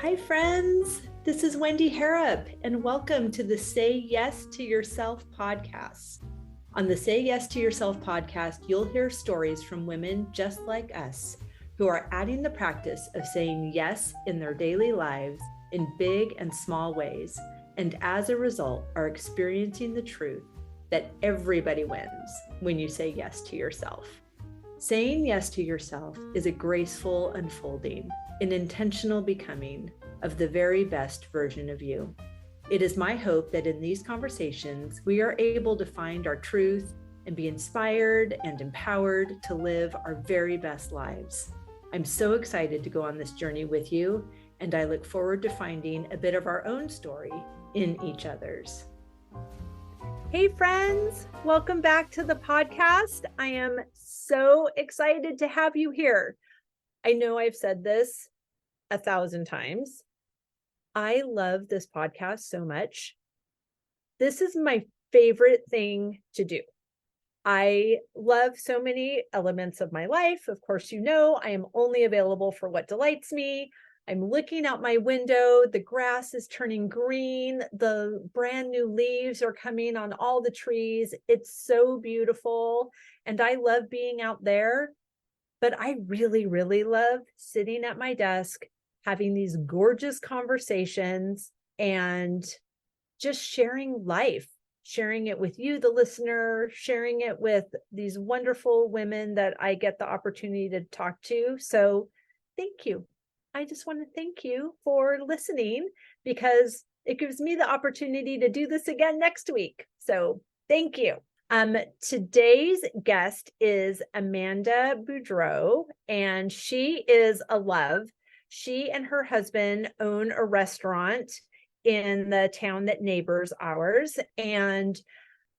Hi, friends. This is Wendy Harrop, and welcome to the Say Yes to Yourself podcast. On the Say Yes to Yourself podcast, you'll hear stories from women just like us who are adding the practice of saying yes in their daily lives in big and small ways, and as a result, are experiencing the truth that everybody wins when you say yes to yourself. Saying yes to yourself is a graceful unfolding, an intentional becoming of the very best version of you. It is my hope that in these conversations, we are able to find our truth and be inspired and empowered to live our very best lives. I'm so excited to go on this journey with you, and I look forward to finding a bit of our own story in each other's. Hey friends, welcome back to the podcast. I am so excited to have you here. I know I've said this 1,000 times. I love this podcast so much. This is my favorite thing to do. I love so many elements of my life. Of course, you know, I am only available for what delights me. I'm looking out my window. The grass is turning green. The brand new leaves are coming on all the trees. It's so beautiful. And I love being out there. But I really, really love sitting at my desk, having these gorgeous conversations and just sharing life, sharing it with you, the listener, sharing it with these wonderful women that I get the opportunity to talk to. So thank you. I just want to thank you for listening because it gives me the opportunity to do this again next week. So thank you. Today's guest is Amanda Boudreau, and she is a love. She and her husband own a restaurant in the town that neighbors ours, and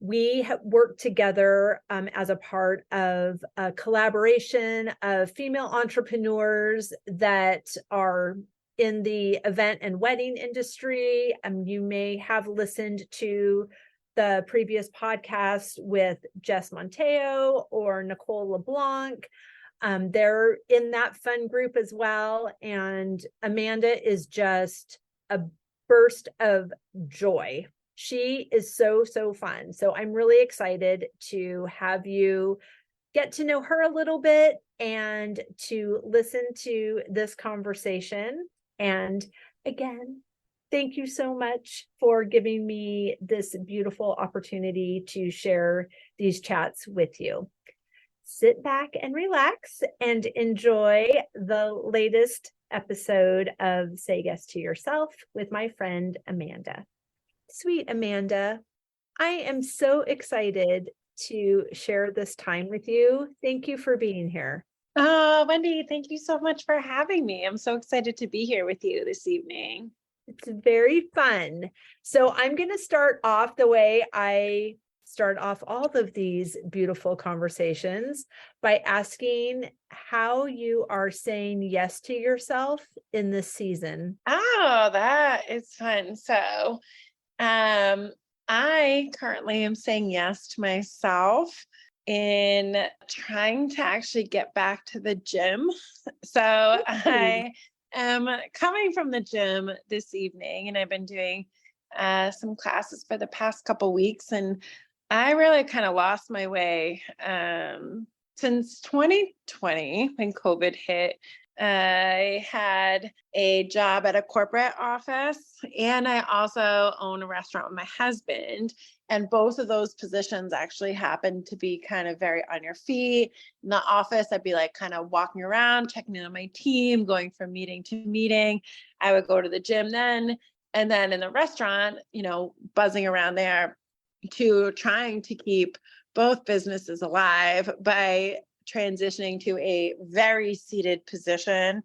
we have worked together as a part of a collaboration of female entrepreneurs that are in the event and wedding industry. You may have listened to the previous podcast with Jess Monteo or Nicole LeBlanc. They're in that fun group as well. And Amanda is just a burst of joy. She is so, so fun. So I'm really excited to have you get to know her a little bit and to listen to this conversation. And again, thank you so much for giving me this beautiful opportunity to share these chats with you. Sit back and relax and enjoy the latest episode of Say Yes to Yourself with my friend Amanda. Sweet Amanda, I am so excited to share this time with you. Thank you for being here. Oh, Wendy, thank you so much for having me. I'm so excited to be here with you this evening. It's very fun. So I'm going to start off the way I start off all of these beautiful conversations by asking how you are saying yes to yourself in this season. Oh, that is fun. So, I currently am saying yes to myself in trying to actually get back to the gym. So I am coming from the gym this evening, and I've been doing some classes for the past couple weeks, and I really kind of lost my way since 2020 when COVID hit. I had a job at a corporate office, and I also own a restaurant with my husband. And both of those positions actually happened to be kind of very on your feet. In the office, I'd be like kind of walking around, checking in on my team, going from meeting to meeting. I would go to the gym then. And then in the restaurant, buzzing around there to trying to keep both businesses alive by transitioning to a very seated position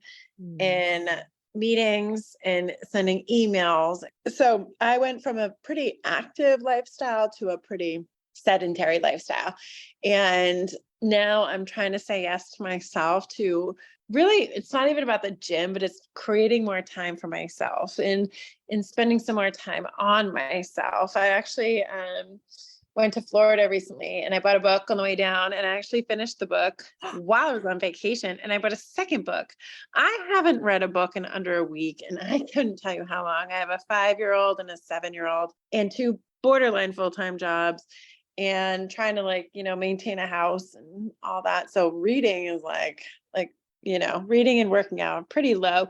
in meetings and sending emails. So I went from a pretty active lifestyle to a pretty sedentary lifestyle. And now I'm trying to say yes to myself to really, it's not even about the gym, but it's creating more time for myself and spending some more time on myself. I actually went to Florida recently and I bought a book on the way down, and I actually finished the book while I was on vacation, and I bought a second book. I haven't read a book in under a week, and I couldn't tell you how long. I have a 5-year-old and a 7-year-old and 2 borderline full-time jobs, and trying to maintain a house and all that. So reading is reading and working out pretty low,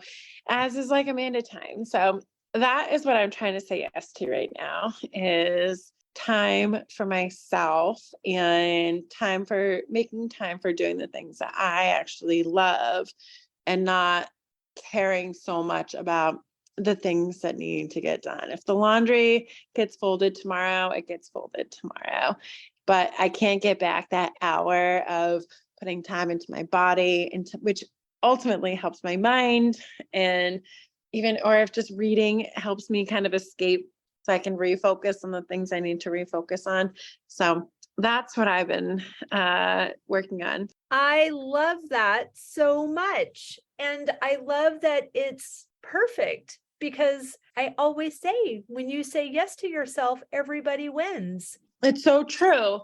as is Amanda time. So that is what I'm trying to say yes to right now, is time for myself and making time for doing the things that I actually love, and not caring so much about the things that need to get done. If the laundry gets folded tomorrow, it gets folded tomorrow. But I can't get back that hour of putting time into my body, which ultimately helps my mind. And or if just reading helps me kind of escape, so I can refocus on the things I need to refocus on. So that's what I've been working on. I love that so much. And I love that it's perfect, because I always say, when you say yes to yourself, everybody wins. It's so true.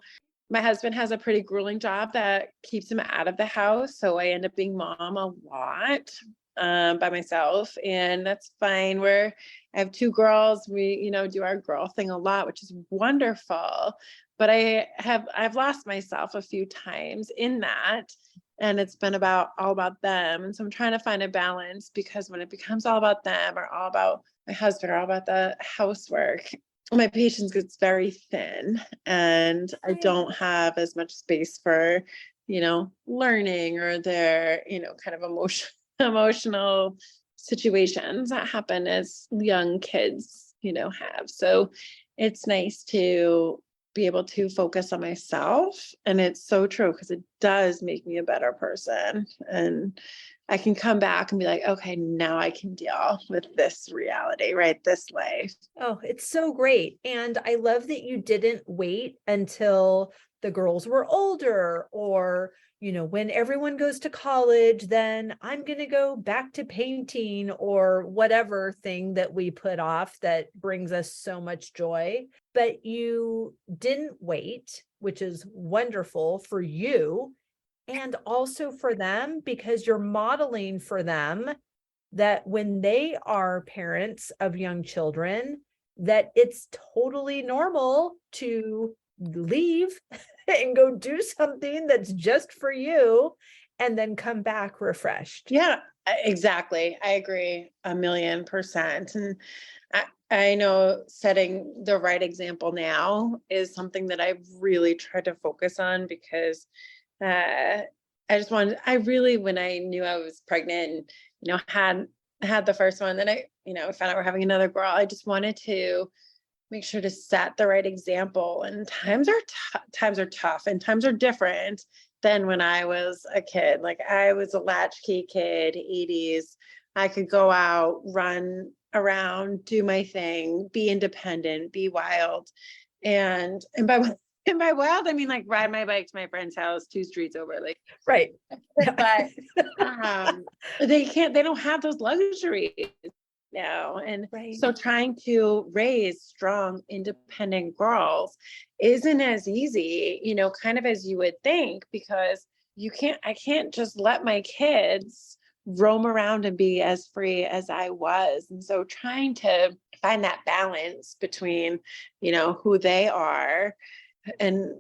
My husband has a pretty grueling job that keeps him out of the house. So I end up being mom a lot by myself, and that's fine. I have 2 girls. We, do our girl thing a lot, which is wonderful. But I've lost myself a few times in that, and it's been all about them. And so I'm trying to find a balance, because when it becomes all about them, or all about my husband, or all about the housework, my patience gets very thin, and I don't have as much space for, learning, or their, kind of emotional situations that happen as young kids, have. So it's nice to be able to focus on myself. And it's so true, because it does make me a better person. And I can come back and be like, okay, now I can deal with this reality, right? This life. Oh, it's so great. And I love that you didn't wait until the girls were older, or, when everyone goes to college, then I'm going to go back to painting, or whatever thing that we put off that brings us so much joy. But you didn't wait, which is wonderful for you, and also for them, because you're modeling for them that when they are parents of young children, that it's totally normal to leave and go do something that's just for you, and then come back refreshed. Yeah, exactly. I agree 1,000,000%. And I know setting the right example now is something that I've really tried to focus on, because I really, when I knew I was pregnant and, had the first one, then I found out we're having another girl, I just wanted to make sure to set the right example. And times are tough, and times are different than when I was a kid. I was a latchkey kid, 80s. I could go out, run around, do my thing, be independent, be wild. And by wild, I mean ride my bike to my friend's house 2 streets over. Right. But they don't have those luxuries now. And so trying to raise strong, independent girls isn't as easy, kind of as you would think, because I can't just let my kids roam around and be as free as I was. And so trying to find that balance between, who they are, and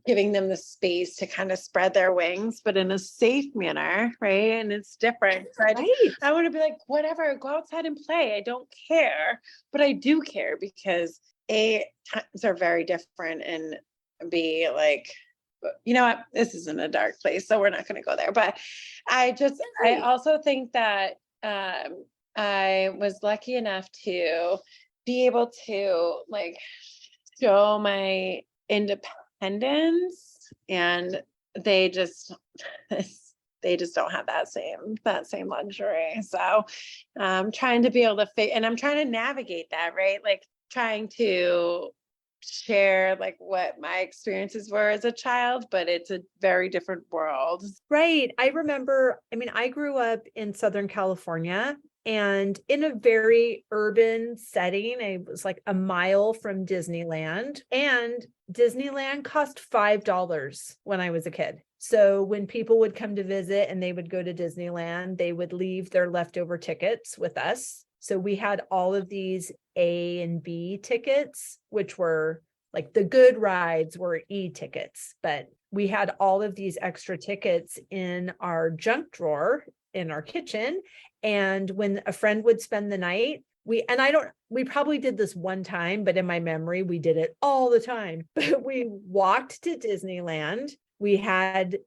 giving them the space to kind of spread their wings, but in a safe manner, right? And it's different. So I want to be whatever, go outside and play. I don't care, but I do care, because times are very different, and B, you know what, this isn't a dark place, so we're not going to go there. But I also think that I was lucky enough to be able to show my independence, and they just don't have that same luxury. So trying to be able to and I'm trying to navigate that, right? Trying to share what my experiences were as a child, but it's a very different world. Right. I remember, I grew up in Southern California, and in a very urban setting. It was like a mile from Disneyland, and Disneyland cost $5 when I was a kid. So when people would come to visit and they would go to Disneyland, they would leave their leftover tickets with us. So we had all of these A and B tickets, which were like the good rides were E tickets, but we had all of these extra tickets in our junk drawer in our kitchen. And when a friend would spend the night, we probably did this one time, but in my memory, we did it all the time. But we walked to Disneyland. We had,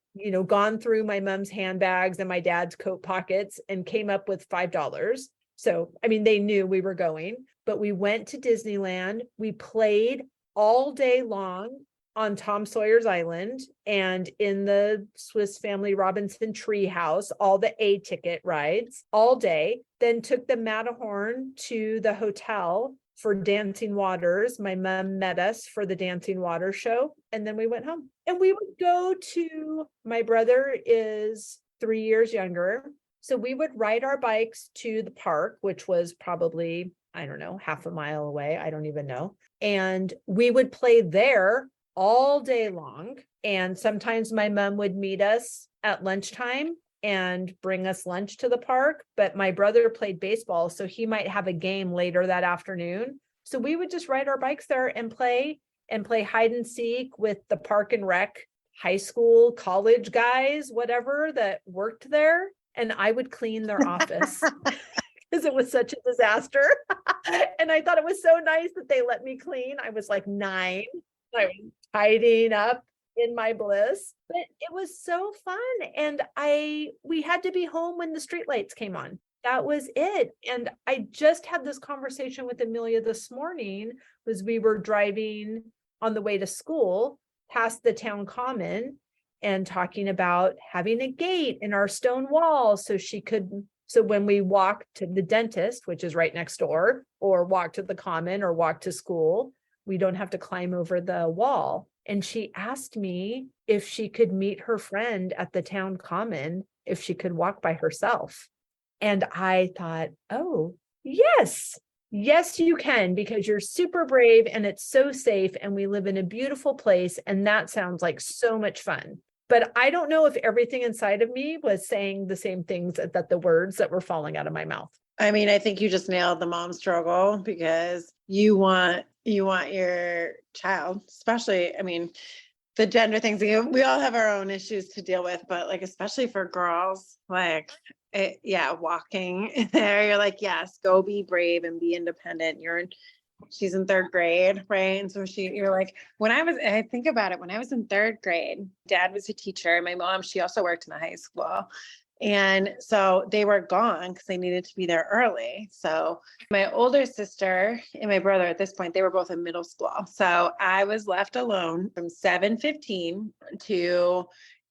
gone through my mom's handbags and my dad's coat pockets and came up with $5. So, I mean, they knew we were going, but we went to Disneyland. We played all day long on Tom Sawyer's Island and in the Swiss Family Robinson Treehouse, all the A ticket rides all day, then took the Matterhorn to the hotel for Dancing Waters. My mom met us for the Dancing Water show, and then we went home. And we would go to, my brother is 3 years younger, so we would ride our bikes to the park, which was probably, I don't know, half a mile away. I don't even know. And we would play there all day long. And sometimes my mom would meet us at lunchtime and bring us lunch to the park. But my brother played baseball, so he might have a game later that afternoon. So we would just ride our bikes there and play hide and seek with the park and rec, high school, college guys, whatever that worked there. And I would clean their office because it was such a disaster. And I thought it was so nice that they let me clean. I was like 9. I was tidying up in my bliss, but it was so fun. And we had to be home when the streetlights came on. That was it. And I just had this conversation with Amelia this morning as we were driving on the way to school past the town common and talking about having a gate in our stone wall so when we walk to the dentist, which is right next door, or walk to the common or walk to school, we don't have to climb over the wall. And she asked me if she could meet her friend at the town common, if she could walk by herself. And I thought, oh, yes, you can, because you're super brave and it's so safe and we live in a beautiful place. And that sounds like so much fun. But I don't know if everything inside of me was saying the same things that the words that were falling out of my mouth. I mean, I think you just nailed the mom struggle, because you want your child, especially, I mean, the gender things, we all have our own issues to deal with, but like, especially for girls, like, walking there, you're like, yes, go be brave and be independent. She's in 3rd grade, right? And so you're like, I think about it, when I was in 3rd grade, dad was a teacher. My mom, she also worked in a high school. And so they were gone because they needed to be there early. So my older sister and my brother at this point, they were both in middle school. So I was left alone from 7:15 to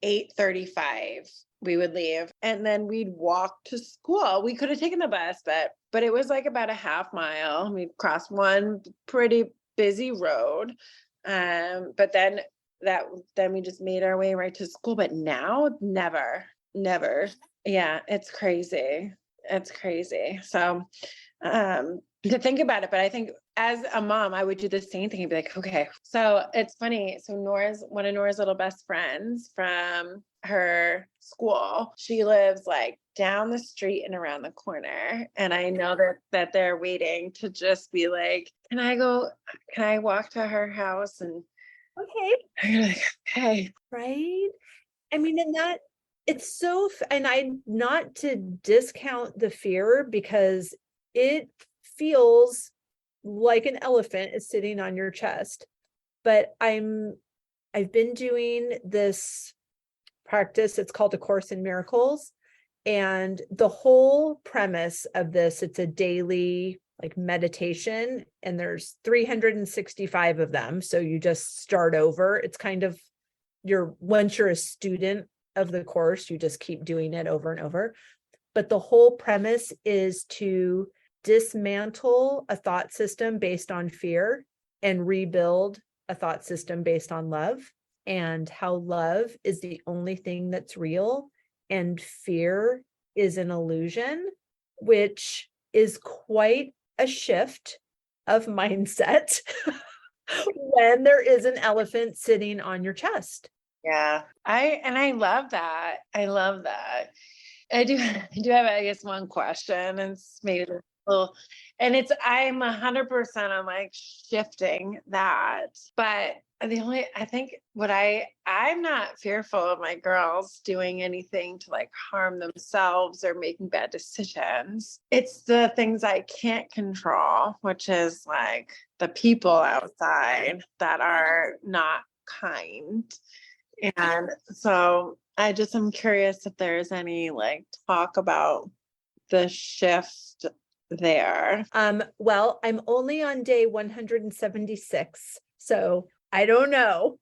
8:35. We would leave and then we'd walk to school. We could have taken the bus, but it was like about a half mile. We'd cross one pretty busy road. But then we just made our way right to school. But now, never. Yeah, it's crazy. So, to think about it, but I think as a mom, I would do the same thing and be like, okay. So it's funny. So one of Nora's little best friends from her school, she lives like down the street and around the corner. And I know that they're waiting to just be like, can I walk to her house? And okay. I'm like, okay. Right. I mean, it's so, and not to discount the fear, because it feels like an elephant is sitting on your chest. But I've been doing this practice. It's called A Course in Miracles. And the whole premise of this, it's a daily like meditation, and there's 365 of them. So you just start over. It's kind of once you're a student of the course, you just keep doing it over and over. But the whole premise is to dismantle a thought system based on fear and rebuild a thought system based on love, and how love is the only thing that's real and fear is an illusion. which is quite a shift of mindset when there is an elephant sitting on your chest. Yeah. I love that. I love that. I do have, I guess, one question, and it's maybe a little, and I'm 100% on like shifting that, but I think I'm not fearful of my girls doing anything to like harm themselves or making bad decisions. It's the things I can't control, which is like the people outside that are not kind. And so I'm curious if there's any like talk about the shift there. Well, I'm only on day 176, so I don't know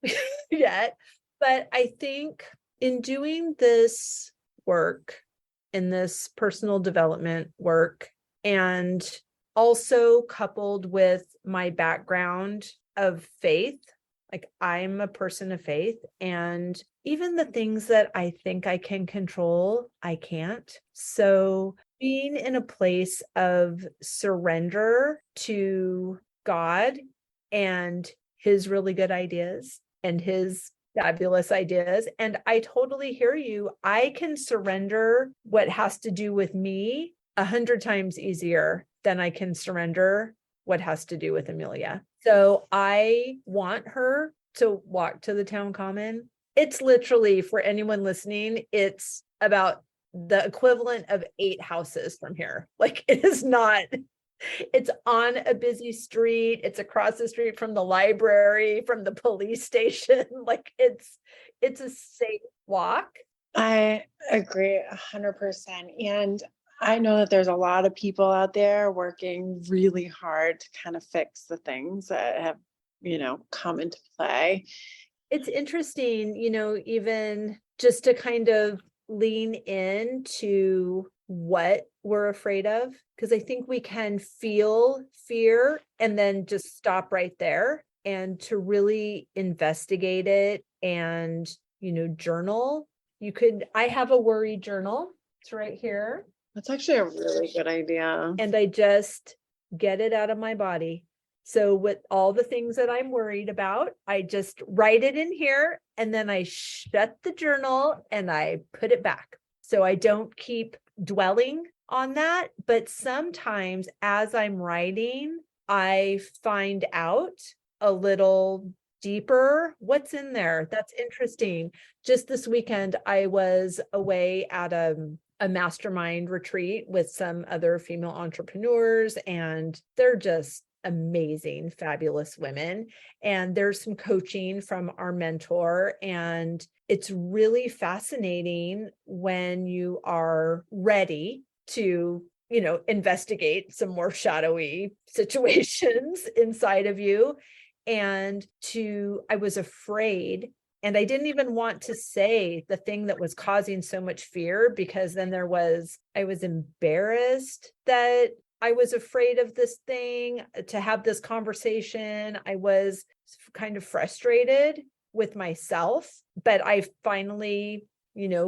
yet, but I think in doing this work, in this personal development work, and also coupled with my background of faith, like I'm a person of faith, and even the things that I think I can control, I can't. So being in a place of surrender to God and his really good ideas and his fabulous ideas. And I totally hear you. I can surrender what has to do with me 100 times easier than I can surrender what has to do with Amelia. So I want her to walk to the town common. It's literally, for anyone listening, it's about the equivalent of 8 houses from here. Like, it is not, it's on a busy street. It's across the street from the library, from the police station. Like, it's a safe walk. I agree 100%. And I know that there's a lot of people out there working really hard to kind of fix the things that have, come into play. It's interesting, even just to kind of lean into what we're afraid of, because I think we can feel fear and then just stop right there, and to really investigate it and, journal. I have a worry journal. It's right here. That's actually a really good idea. And I just get it out of my body. So with all the things that I'm worried about, I just write it in here, and then I shut the journal and I put it back. So I don't keep dwelling on that. But sometimes as I'm writing, I find out a little deeper what's in there. That's interesting. Just this weekend, I was away at a mastermind retreat with some other female entrepreneurs, and they're just amazing, fabulous women. And there's some coaching from our mentor, and it's really fascinating when you are ready to, investigate some more shadowy situations inside of you. And I was afraid, and I didn't even want to say the thing that was causing so much fear, because then I was embarrassed that I was afraid of this thing, to have this conversation. I was kind of frustrated with myself, but I finally,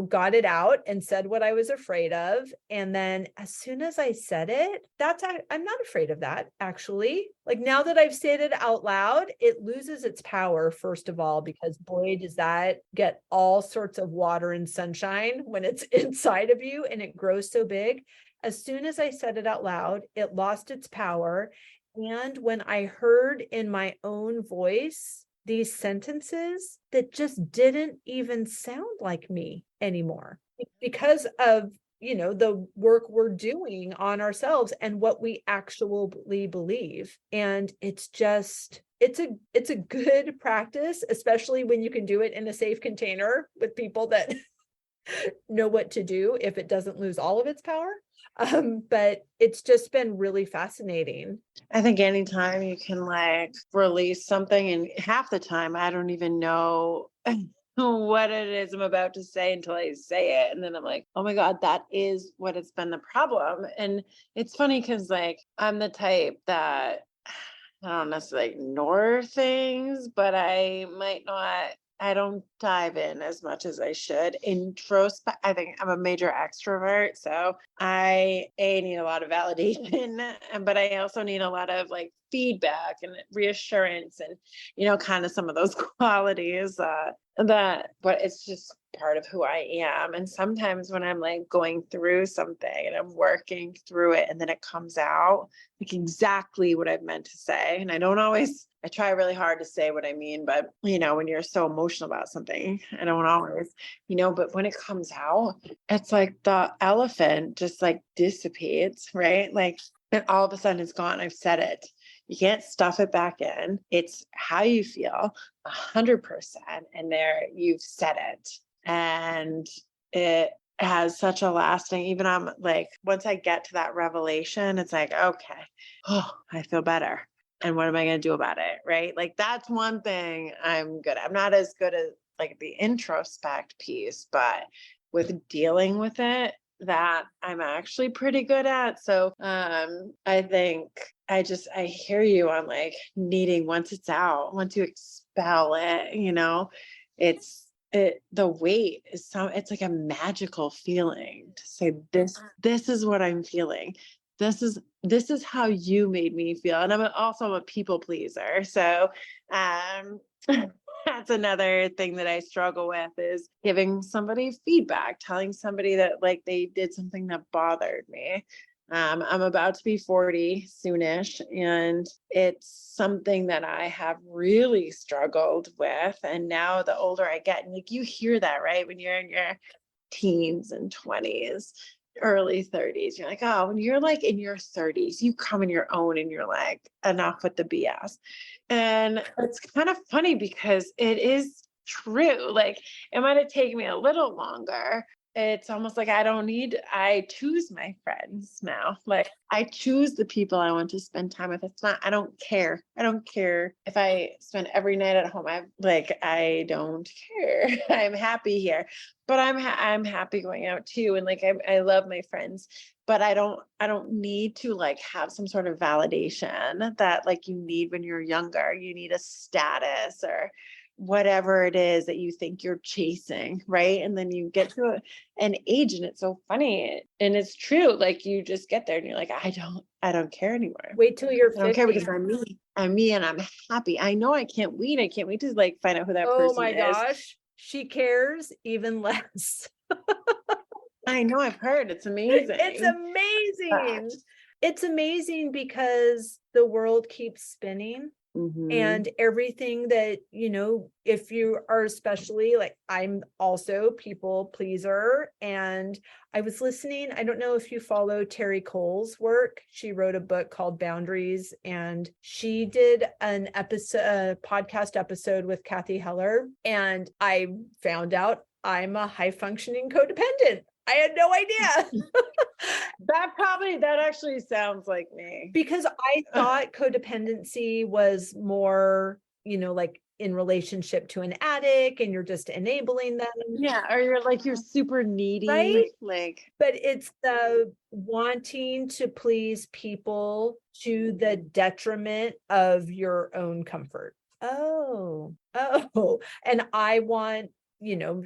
got it out and said what I was afraid of. And then as soon as I said it, I'm not afraid of that, actually. Like, now that I've said it out loud, it loses its power, first of all, because boy, does that get all sorts of water and sunshine when it's inside of you and it grows so big. As soon as I said it out loud, it lost its power. And when I heard in my own voice these sentences that just didn't even sound like me anymore, because of, the work we're doing on ourselves and what we actually believe. And it's a good practice, especially when you can do it in a safe container with people that know what to do if it doesn't lose all of its power. But it's just been really fascinating. I think anytime you can like release something, and half the time I don't even know what it is I'm about to say until I say it. And then I'm like, oh my God, that is what has been the problem. And it's funny because like I'm the type that I don't necessarily ignore things, but I might not I don't dive in as much as I should. Introspect. I think I'm a major extrovert, so I need a lot of validation, but I also need a lot of like feedback and reassurance, and kind of some of those qualities but it's just part of who I am. And sometimes when I'm like going through something and I'm working through it, and then it comes out like exactly what I've meant to say, and I try really hard to say what I mean, but when you're so emotional about something, I don't always, but when it comes out, it's like the elephant just like dissipates, right? Like, and all of a sudden it's gone. I've said it. You can't stuff it back in. It's how you feel 100%. And there you've said it. And it has such a lasting, even I'm like, once I get to that revelation, it's like, okay, I feel better. And what am I going to do about it? Right? Like, that's one thing I'm good at. I'm not as good at like the introspect piece, but with dealing with it, that I'm actually pretty good at. So I think I hear you on like needing, once it's out, once you expel it, the weight is it's like a magical feeling to say, this is what I'm feeling. This is how you made me feel. And I'm also a people pleaser. So that's another thing that I struggle with, is giving somebody feedback, telling somebody that like they did something that bothered me. I'm about to be 40 soonish, and it's something that I have really struggled with. And now the older I get, and like you hear that, right? When you're in your teens and 20s, early 30s, you're like, oh, when you're like in your 30s, you come in your own and you're like, enough with the BS. And it's kind of funny because it is true. Like, it might have taken me a little longer. It's almost like I choose my friends now. Like, I choose the people I want to spend time with. I don't care. I don't care if I spend every night at home. I don't care. I'm happy here, but I'm happy going out too. And like, I love my friends, but I don't need to like have some sort of validation that like you need when you're younger. You need a status or whatever it is that you think you're chasing, right? And then you get to an age, and it's so funny, and it's true. Like, you just get there and you're like, I don't care anymore. Wait till you're 50. I don't care, because I'm me and I'm happy. I know I can't wait to like find out who that person is. Oh my gosh, she cares even less. I know, I've heard it's amazing. It's amazing. It's amazing because the world keeps spinning. Mm-hmm. And everything that, if you are, especially like, I'm also people pleaser. And I was listening, I don't know if you follow Terry Cole's work. She wrote a book called Boundaries, and she did a podcast episode with Kathy Heller. And I found out I'm a high functioning codependent. I had no idea. That actually sounds like me. Because I thought codependency was more, like in relationship to an addict, and you're just enabling them. Yeah. Or you're super needy. Right? Like, but it's the wanting to please people to the detriment of your own comfort. Oh, and I want,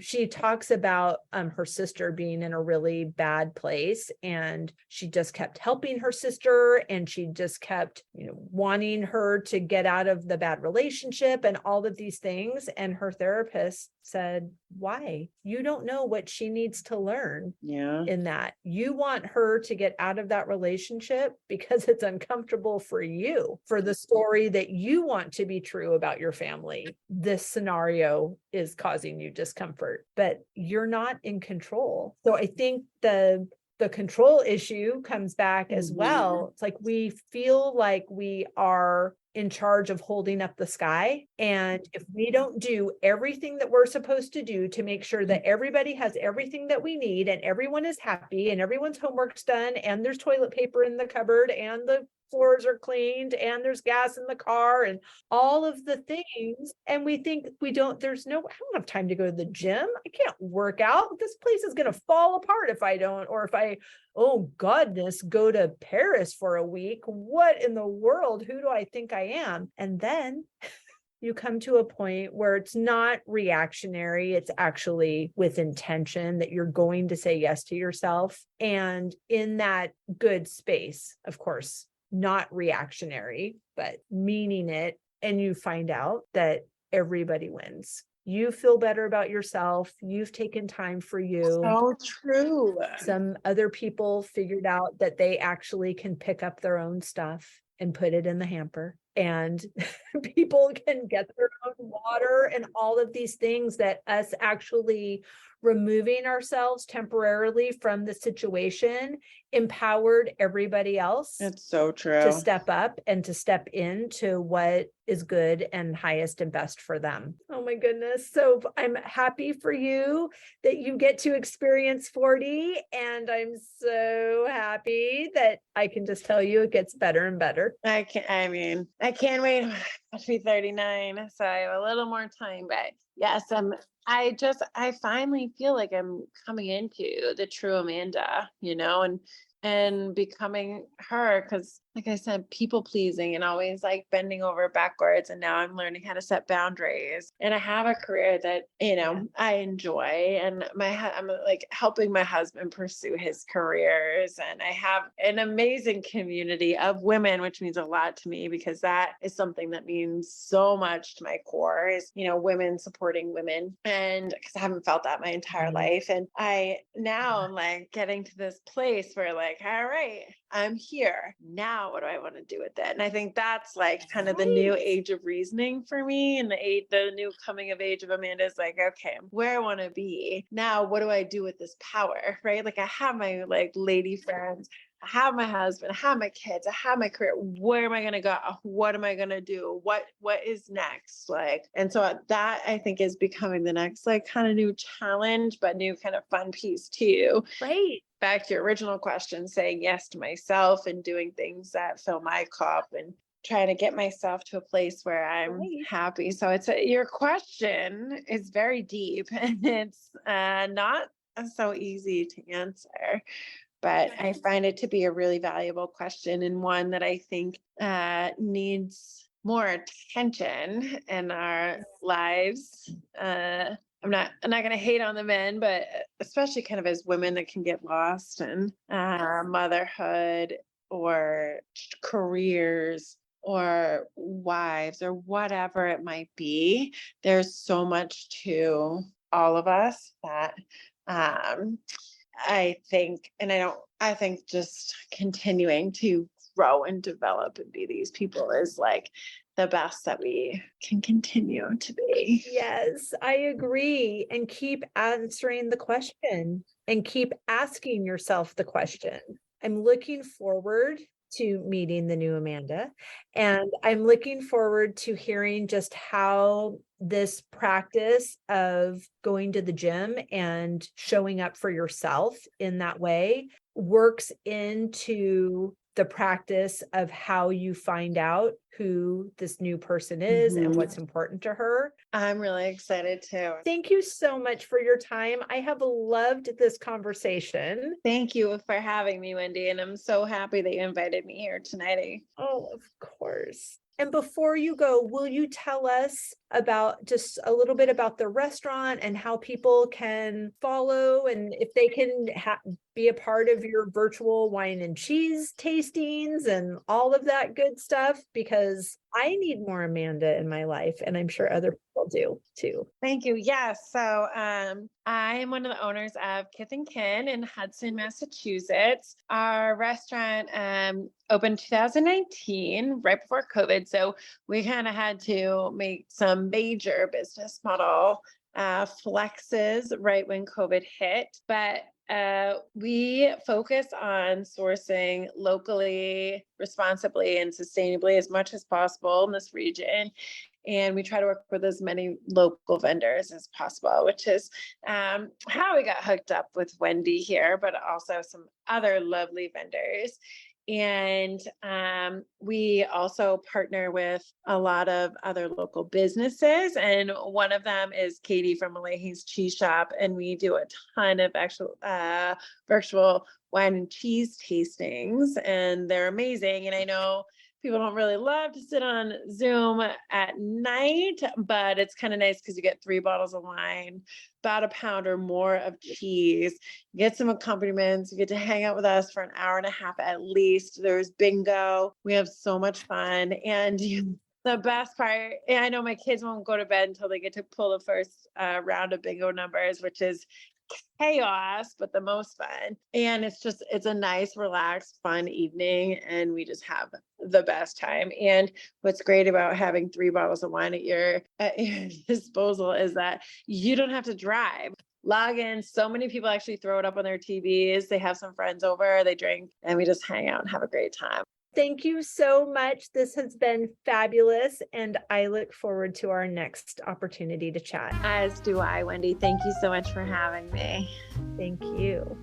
she talks about her sister being in a really bad place, and she just kept helping her sister, and she just kept, wanting her to get out of the bad relationship and all of these things. And her therapist said, why? You don't know what she needs to learn. Yeah. In that you want her to get out of that relationship because it's uncomfortable for you, for the story that you want to be true about your family. This scenario is causing you discomfort, but you're not in control. So I think the control issue comes back as well. It's like we feel like we are in charge of holding up the sky. And if we don't do everything that we're supposed to do to make sure that everybody has everything that we need, and everyone is happy, and everyone's homework's done, and there's toilet paper in the cupboard, and the floors are cleaned, and there's gas in the car, and all of the things. And we think I don't have time to go to the gym. I can't work out. This place is going to fall apart if I don't, or if I, oh goodness, go to Paris for a week. What in the world? Who do I think I am? And then you come to a point where it's not reactionary, it's actually with intention that you're going to say yes to yourself. And in that good space, of course, not reactionary, but meaning it. And you find out that everybody wins. You feel better about yourself. You've taken time for you. So true. Some other people figured out that they actually can pick up their own stuff and put it in the hamper. And people can get their own water and all of these things, that us actually removing ourselves temporarily from the situation empowered everybody else. It's so true. To step up and to step into what is good and highest and best for them. Oh my goodness. So I'm happy for you that you get to experience 40. And I'm so happy that I can just tell you it gets better and better. I can't wait to be 39. So I have a little more time, but yes, I finally feel like I'm coming into the true Amanda, and becoming her, because like I said, people pleasing and always like bending over backwards. And now I'm learning how to set boundaries, and I have a career that, I enjoy, and I'm like helping my husband pursue his careers. And I have an amazing community of women, which means a lot to me, because that is something that means so much to my core is, women supporting women. And because I haven't felt that my entire life. And I'm like getting to this place where like, all right, I'm here. Now what do I want to do with it? And I think that's like kind of the new age of reasoning for me. And the new coming of age of Amanda is like, okay, where I want to be. Now, what do I do with this power? Right? Like I have my like lady friends, I have my husband, I have my kids, I have my career. Where am I going to go? What am I going to do? What is next? Like, and so that I think is becoming the next like kind of new challenge, but new kind of fun piece too. Right. Back to your original question, saying yes to myself and doing things that fill my cup and trying to get myself to a place where I'm happy. So your question is very deep, and it's not so easy to answer. But I find it to be a really valuable question, and one that I think needs more attention in our lives. I'm not going to hate on the men, but especially kind of as women that can get lost in motherhood or careers or wives or whatever it might be. There's so much to all of us that I think just continuing to grow and develop and be these people is like the best that we can continue to be. Yes, I agree. And keep answering the question and keep asking yourself the question. I'm looking forward to meeting the new Amanda, and I'm looking forward to hearing just how this practice of going to the gym and showing up for yourself in that way works into the practice of how you find out who this new person is and what's important to her. I'm really excited too. Thank you so much for your time. I have loved this conversation. Thank you for having me, Wendy. And I'm so happy that you invited me here tonight. Oh, of course. And before you go, will you tell us about just a little bit about the restaurant and how people can follow, and if they can be a part of your virtual wine and cheese tastings and all of that good stuff? Because I need more Amanda in my life, and I'm sure other people do too. Thank you. Yes. So I am one of the owners of Kith and Kin in Hudson, Massachusetts. Our restaurant opened 2019, right before COVID. So we kind of had to make some major business model flexes right when COVID hit. But we focus on sourcing locally, responsibly, and sustainably as much as possible in this region. And we try to work with as many local vendors as possible, which is how we got hooked up with Wendy here, but also some other lovely vendors. And we also partner with a lot of other local businesses. And one of them is Katie from Malahy's Cheese Shop. And we do a ton of actual virtual wine and cheese tastings. And they're amazing. And I know People don't really love to sit on Zoom at night, but it's kind of nice because you get 3 bottles of wine, about a pound or more of cheese, you get some accompaniments, you get to hang out with us for an hour and a half at least. There's bingo. We have so much fun. And the best part, and I know my kids won't go to bed until they get to pull the first round of bingo numbers, which is chaos, but the most fun. And it's a nice, relaxed, fun evening. And we just have the best time. And what's great about having 3 bottles of wine at your disposal is that you don't have to drive. Log in. So many people actually throw it up on their TVs. They have some friends over, they drink, and we just hang out and have a great time. Thank you so much. This has been fabulous, and I look forward to our next opportunity to chat. As do I, Wendy. Thank you so much for having me. Thank you.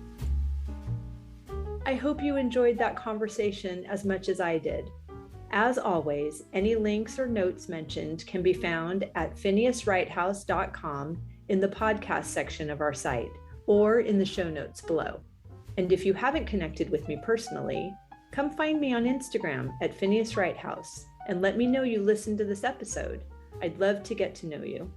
I hope you enjoyed that conversation as much as I did. As always, any links or notes mentioned can be found at phineaswrighthouse.com in the podcast section of our site or in the show notes below. And if you haven't connected with me personally, come find me on Instagram at Phineas Wrighthouse and let me know you listened to this episode. I'd love to get to know you.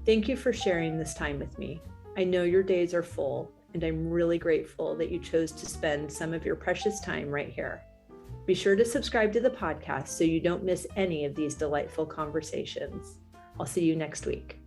Thank you for sharing this time with me. I know your days are full, and I'm really grateful that you chose to spend some of your precious time right here. Be sure to subscribe to the podcast so you don't miss any of these delightful conversations. I'll see you next week.